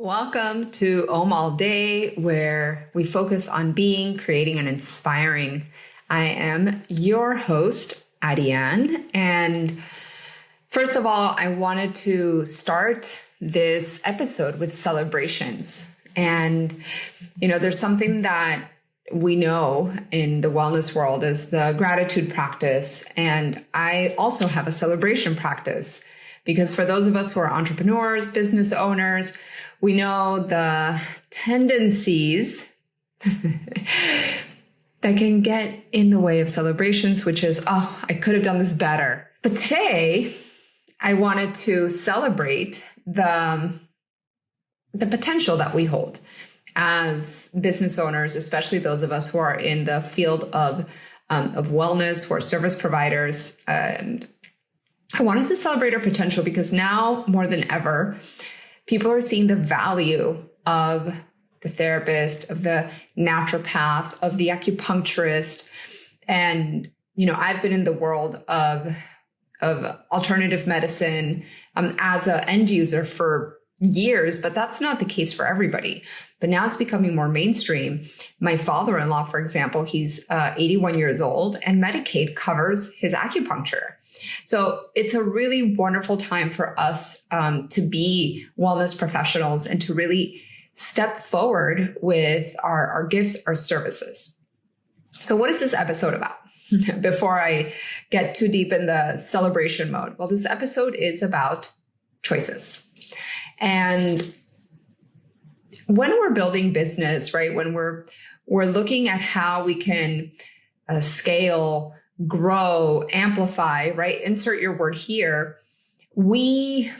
Welcome to Om All Day, where we focus on being, creating, and inspiring. I am your host, Adiane. And first of all, I wanted to start this episode with celebrations. And, there's something that we know in the wellness world is the gratitude practice. And I also have a celebration practice because for those of us who are entrepreneurs, business owners, we know the tendencies that can get in the way of celebrations, which is, I could have done this better. But today, I wanted to celebrate the potential that we hold as business owners, especially those of us who are in the field of wellness, who are service providers. And I wanted to celebrate our potential because now more than ever, people are seeing the value of the therapist, of the naturopath, of the acupuncturist. And, I've been in the world of alternative medicine as an end user for years, but that's not the case for everybody. But now it's becoming more mainstream. My father-in-law, for example, he's 81 years old and Medicaid covers his acupuncture. So it's a really wonderful time for us to be wellness professionals and to really step forward with our gifts, our services. So what is this episode about? Before I get too deep in the celebration mode. Well, this episode is about choices. And when we're building business, right, when we're looking at how we can scale, grow, amplify, right? Insert your word here. We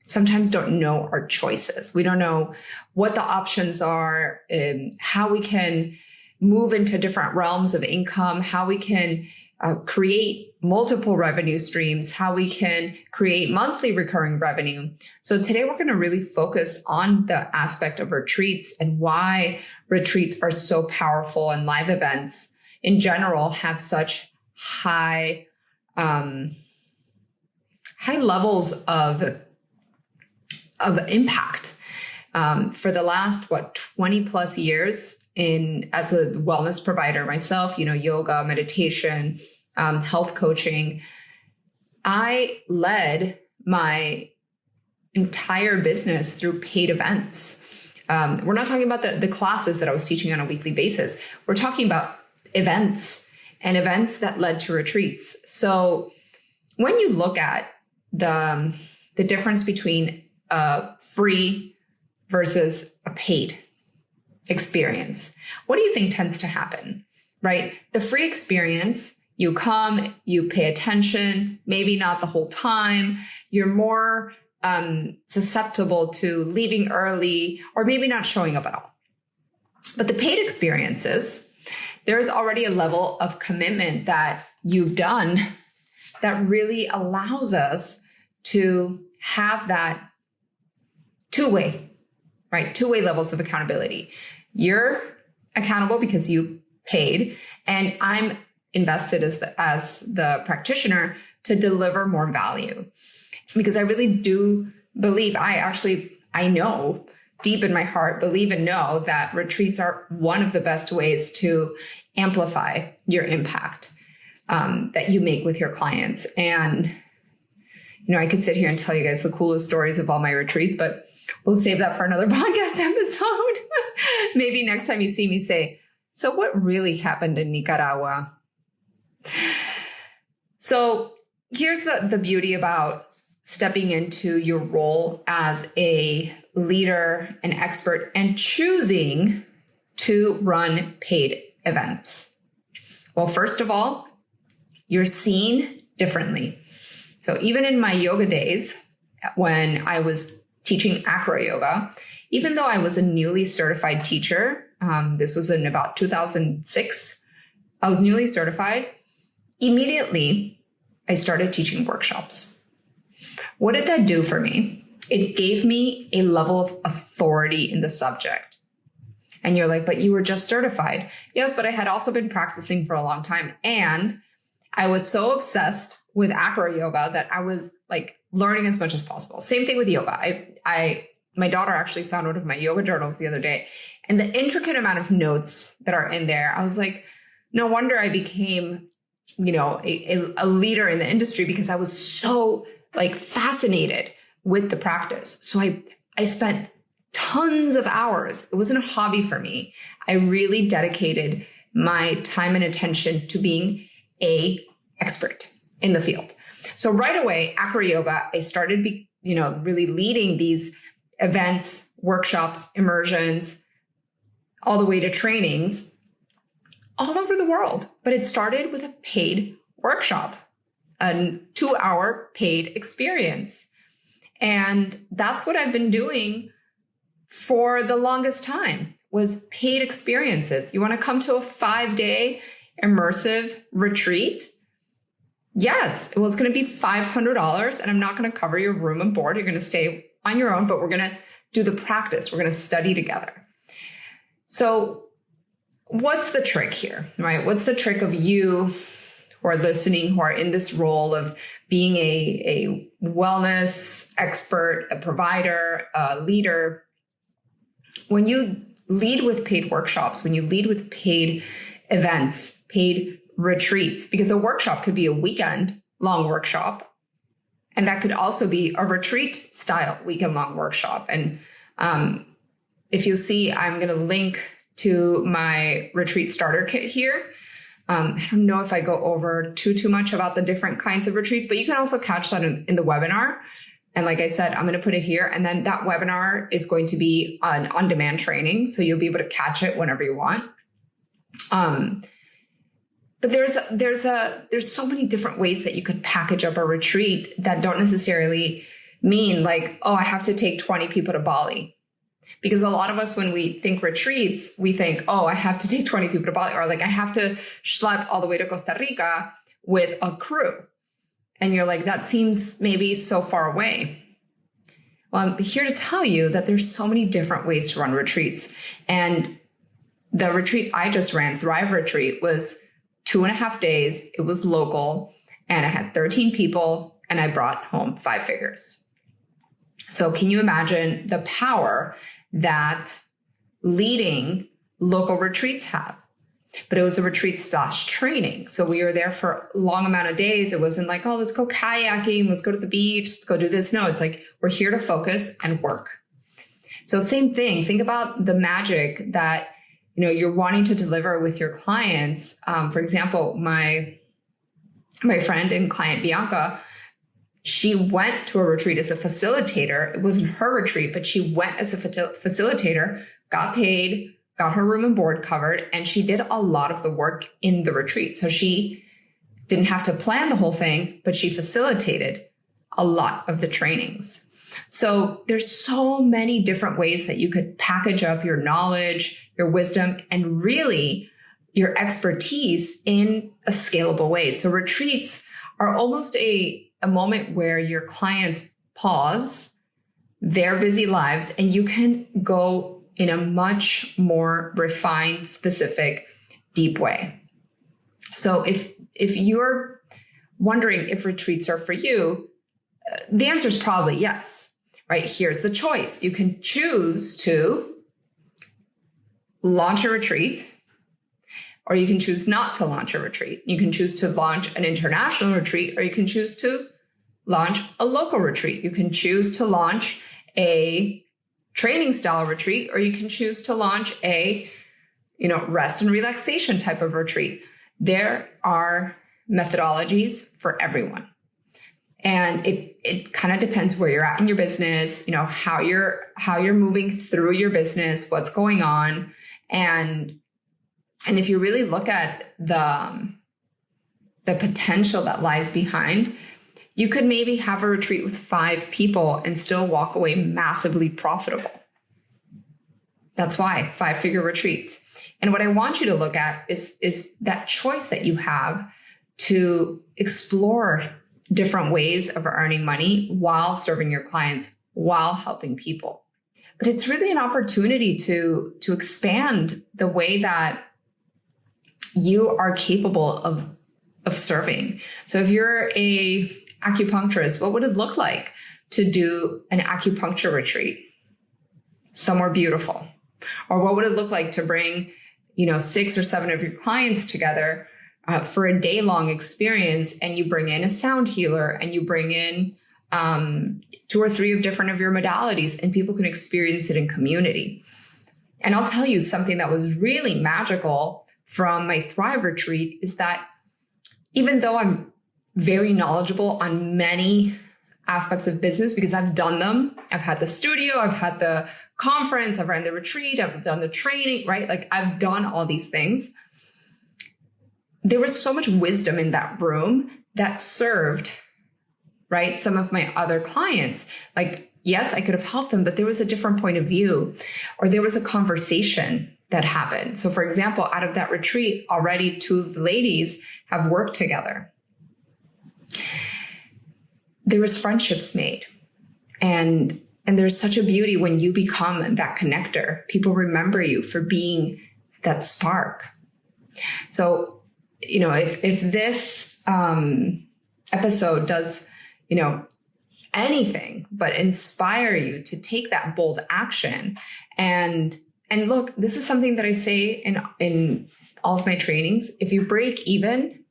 sometimes don't know our choices. We don't know what the options are, how we can move into different realms of income, how we can create multiple revenue streams, how we can create monthly recurring revenue. So today we're going to really focus on the aspect of retreats and why retreats are so powerful and live events in general have such high levels of impact. For the last 20 plus years as a wellness provider myself, yoga, meditation, health coaching, I led my entire business through paid events. We're not talking about the classes that I was teaching on a weekly basis. We're talking about events and events that led to retreats. So when you look at the difference between a free versus a paid experience, what do you think tends to happen, right? The free experience, you come, you pay attention, maybe not the whole time. You're more susceptible to leaving early or maybe not showing up at all. But the paid experiences, there's already a level of commitment that you've done that really allows us to have that two-way, right? Two-way levels of accountability. You're accountable because you paid, and I'm invested as the practitioner to deliver more value. Because I really do believe, I know deep in my heart, believe and know that retreats are one of the best ways to amplify your impact that you make with your clients. And, I could sit here and tell you guys the coolest stories of all my retreats, but we'll save that for another podcast episode. Maybe next time you see me say, so what really happened in Nicaragua? So here's the beauty about stepping into your role as a leader, an expert, and choosing to run paid events. Well, first of all, you're seen differently. So even in my yoga days, when I was teaching acro yoga, even though I was a newly certified teacher, this was in about 2006, I was newly certified. Immediately, I started teaching workshops. What did that do for me? It gave me a level of authority in the subject. And you're like, but you were just certified. Yes, but I had also been practicing for a long time. And I was so obsessed with acro yoga that I was like learning as much as possible. Same thing with yoga. I my daughter actually found one of my yoga journals the other day, and the intricate amount of notes that are in there, I was like, no wonder I became, a leader in the industry, because I was so like fascinated with the practice. So I spent tons of hours. It wasn't a hobby for me. I really dedicated my time and attention to being an expert in the field. So right away, acro yoga, I started, really leading these events, workshops, immersions, all the way to trainings all over the world. But it started with a paid workshop, a 2-hour paid experience. And that's what I've been doing for the longest time, was paid experiences. You want to come to a 5-day immersive retreat? Yes, well, it's going to be $500, and I'm not going to cover your room and board. You're going to stay on your own, but we're going to do the practice. We're going to study together. So what's the trick here, right? What's the trick of you who are listening, who are in this role of being a wellness expert, a provider, a leader? When you lead with paid workshops, when you lead with paid events, paid retreats, because a workshop could be a weekend-long workshop, and that could also be a retreat-style weekend-long workshop. And if you see, I'm going to link to my retreat starter kit here. I don't know if I go over too much about the different kinds of retreats, but you can also catch that in the webinar. And like I said, I'm going to put it here. And then that webinar is going to be an on-demand training, so you'll be able to catch it whenever you want. But there's so many different ways that you could package up a retreat that don't necessarily mean like, oh, I have to take 20 people to Bali. Because a lot of us, when we think retreats, we think, oh, I have to take 20 people to Bali, or like I have to schlep all the way to Costa Rica with a crew. And you're like, that seems maybe so far away. Well, I'm here to tell you that there's so many different ways to run retreats. And the retreat I just ran, Thrive Retreat, was 2.5 days. It was local, and I had 13 people, and I brought home 5 figures. So can you imagine the power that leading local retreats have? But it was a retreat / training. So we were there for a long amount of days. It wasn't like, oh, let's go kayaking, let's go to the beach, let's go do this. No, it's like, we're here to focus and work. So same thing. Think about the magic that, you're wanting to deliver with your clients. For example, my friend and client, Bianca, she went to a retreat as a facilitator. It wasn't her retreat, but she went as a facilitator, got paid, got her room and board covered, and she did a lot of the work in the retreat. So she didn't have to plan the whole thing, but she facilitated a lot of the trainings. So there's so many different ways that you could package up your knowledge, your wisdom, and really your expertise in a scalable way. So retreats are almost a moment where your clients pause their busy lives, and you can go in a much more refined, specific, deep way. So if you're wondering if retreats are for you, the answer is probably yes, right? Here's the choice. You can choose to launch a retreat, or you can choose not to launch a retreat. You can choose to launch an international retreat, or you can choose to launch a local retreat. You can choose to launch a training style retreat, or you can choose to launch a, rest and relaxation type of retreat. There are methodologies for everyone. And it kind of depends where you're at in your business, how you're moving through your business, what's going on. And if you really look at the potential that lies behind, you could maybe have a retreat with 5 people and still walk away massively profitable. That's why 5-figure retreats. And what I want you to look at is that choice that you have to explore different ways of earning money while serving your clients, while helping people. But it's really an opportunity to expand the way that you are capable of serving. So if you're a acupuncturist, what would it look like to do an acupuncture retreat? somewhere beautiful? Or what would it look like to bring, 6 or 7 of your clients together for a day-long experience, and you bring in a sound healer, and you bring in 2 or 3 of different of your modalities, and people can experience it in community. And I'll tell you something that was really magical from my Thrive retreat is that even though I'm very knowledgeable on many aspects of business because I've done them, I've had the studio, I've had the conference, I've run the retreat, I've done the training, right? Like I've done all these things. There was so much wisdom in that room that served, right, some of my other clients. Like, yes, I could have helped them, but there was a different point of view, or there was a conversation that happened. So for example, out of that retreat, already 2 of the ladies have worked together. There was friendships made. And there's such a beauty when you become that connector. People remember you for being that spark. So, if this episode does, anything but inspire you to take that bold action. And look, this is something that I say in all of my trainings. If you break even,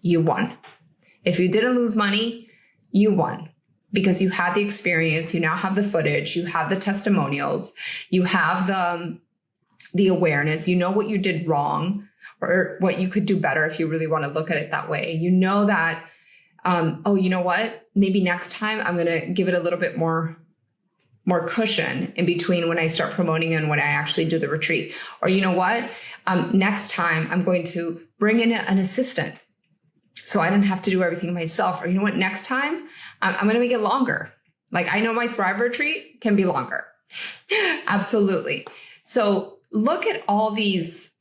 you won. If you didn't lose money, you won, because you had the experience. You now have the footage, you have the testimonials, you have the awareness, you know what you did wrong or what you could do better if you really want to look at it that way. You know that, you know what, maybe next time I'm going to give it a little bit more cushion in between when I start promoting and when I actually do the retreat. Or you know what, next time I'm going to bring in an assistant so I don't have to do everything myself. Or you know what, next time I'm going to make it longer. Like I know my Thrive retreat can be longer. Absolutely. So look at all these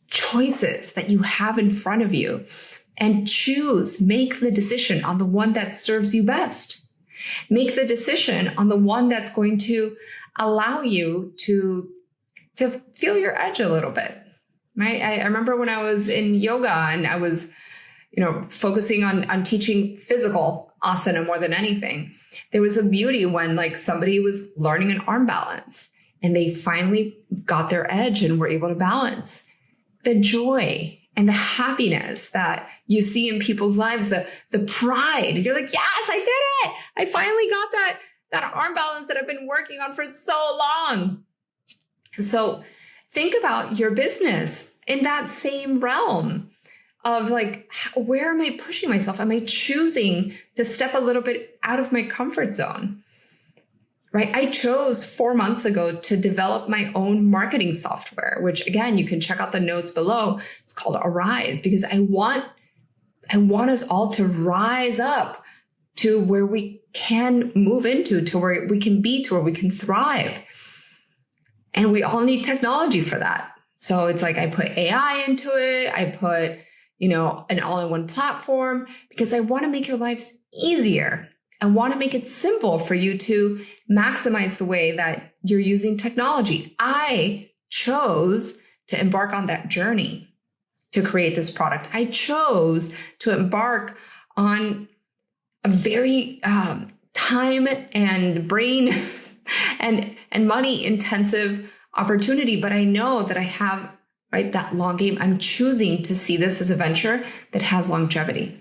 choices that you have in front of you and make the decision on the one that serves you best. Make the decision on the one that's going to allow you to feel your edge a little bit. Right? I remember when I was in yoga and I was, focusing on teaching physical asana more than anything. There was a beauty when like somebody was learning an arm balance and they finally got their edge and were able to balance. The joy and the happiness that you see in people's lives, the pride. You're like, yes, I did it. I finally got that arm balance that I've been working on for so long. So think about your business in that same realm of like, where am I pushing myself? Am I choosing to step a little bit out of my comfort zone? Right? I chose 4 months ago to develop my own marketing software, which again, you can check out the notes below. It's called Arise, because I want us all to rise up to where we can move into, to where we can be, to where we can thrive. And we all need technology for that. So it's like I put AI into it. I put, an all-in-one platform because I want to make your lives easier. I want to make it simple for you to maximize the way that you're using technology. I chose to embark on that journey to create this product. I chose to embark on a very time and brain and money intensive opportunity, but I know that I have, right, that long game. I'm choosing to see this as a venture that has longevity,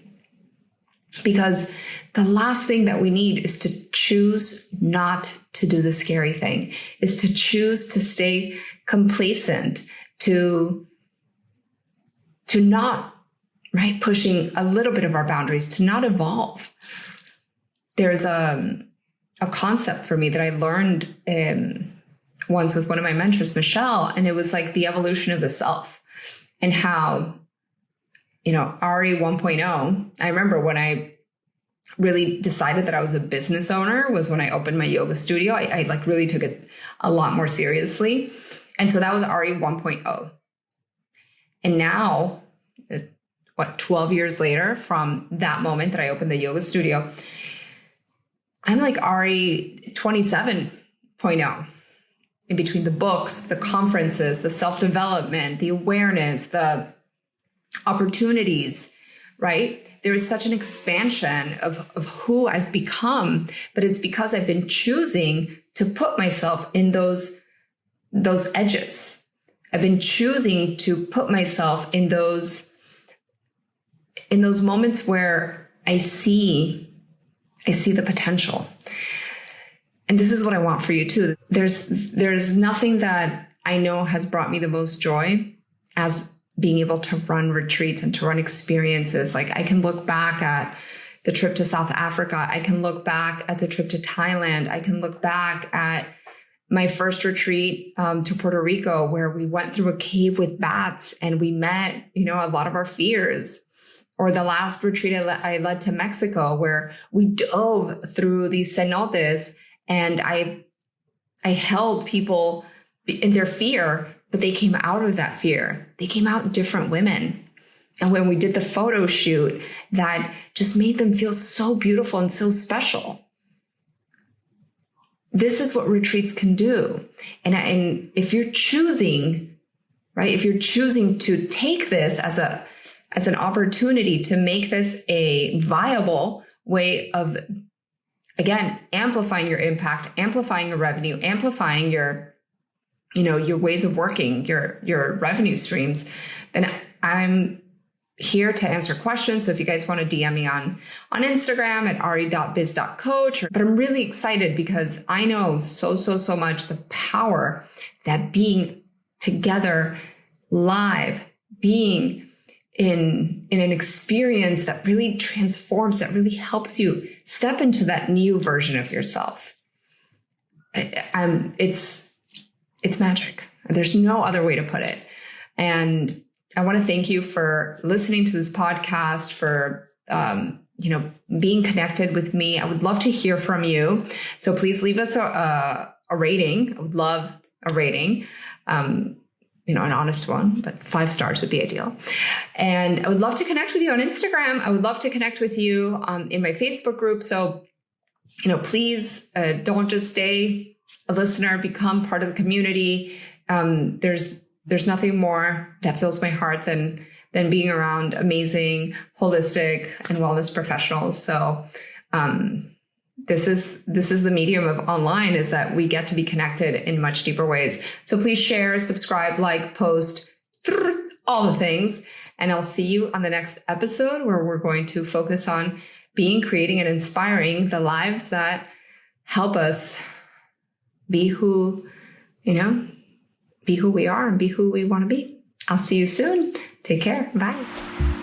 because the last thing that we need is to choose not to do the scary thing, is to choose to stay complacent, to not, right, pushing a little bit of our boundaries, to not evolve. There's a concept for me that I learned once with one of my mentors, Michelle, and it was like the evolution of the self and how, Ari 1.0, I remember when I really decided that I was a business owner was when I opened my yoga studio. I like really took it a lot more seriously. And so that was Ari 1.0. And now, 12 years later from that moment that I opened the yoga studio, I'm like Ari 27.0. In between the books, the conferences, the self-development, the awareness, the opportunities, right? There is such an expansion of who I've become, but it's because I've been choosing to put myself in those edges. I've been choosing to put myself in those moments where I see the potential. And this is what I want for you too. There's nothing that I know has brought me the most joy as being able to run retreats and to run experiences. Like, I can look back at the trip to South Africa. I can look back at the trip to Thailand. I can look back at my first retreat to Puerto Rico, where we went through a cave with bats and we met, a lot of our fears. Or the last retreat I led to Mexico, where we dove through these cenotes, and I held people in their fear, but they came out of that fear. They came out different women. And when we did the photo shoot, that just made them feel so beautiful and so special. This is what retreats can do. And if you're choosing, right, if you're choosing to take this as an opportunity to make this a viable way of, again, amplifying your impact, amplifying your revenue, amplifying your ways of working, your revenue streams, then I'm here to answer questions. So if you guys want to DM me on Instagram at ari.biz.coach, but I'm really excited because I know so much the power that being together live, being in an experience that really transforms, that really helps you step into that new version of yourself. It's magic. There's no other way to put it. And I want to thank you for listening to this podcast, for, being connected with me. I would love to hear from you. So please leave us a rating. I would love a rating, an honest one, but 5 stars would be ideal. And I would love to connect with you on Instagram. I would love to connect with you in my Facebook group. So, please don't just stay a listener, become part of the community. There's nothing more that fills my heart than being around amazing, holistic, and wellness professionals. So this is the medium of online, is that we get to be connected in much deeper ways. So please share, subscribe, like, post, all the things. And I'll see you on the next episode, where we're going to focus on creating, and inspiring the lives that help us be who we are and be who we want to be. I'll see you soon. Take care. Bye.